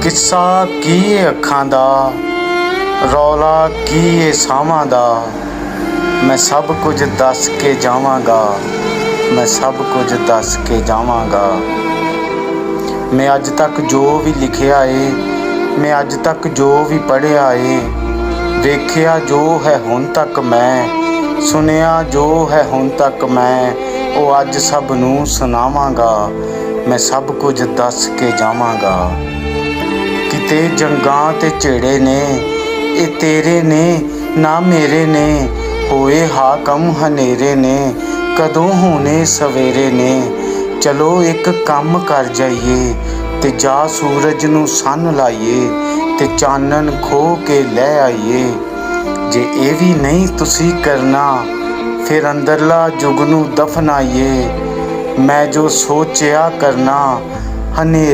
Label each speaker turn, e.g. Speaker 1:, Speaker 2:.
Speaker 1: किस्सा की ए अखां दा, रौला की ए सावां दा, मैं सब कुछ दस के जावांगा, मैं सब कुछ दस के जावांगा। मैं अज तक जो भी लिखिया है, मैं अज तक जो भी पढ़िया है, वेखिया जो है हुण तक मैं, सुनिया जो है हुण तक मैं, वो अज सब नूं सुनावांगा, मैं सब कुछ दस के जावांगा। किते जंगां ते झेड़े ने, ये तेरे ने ना मेरे ने, होए हाकम हनेरे ने, कदों होने सवेरे ने। चलो एक काम कर जाइए, ते जा सूरज नूं सन लाइए, ते चानन खो के लै आइए। जे ये भी नहीं तुसी करना, फिर अंदरला जुग नूं दफनाइए। मैं जो सोचिया करना, हनेरे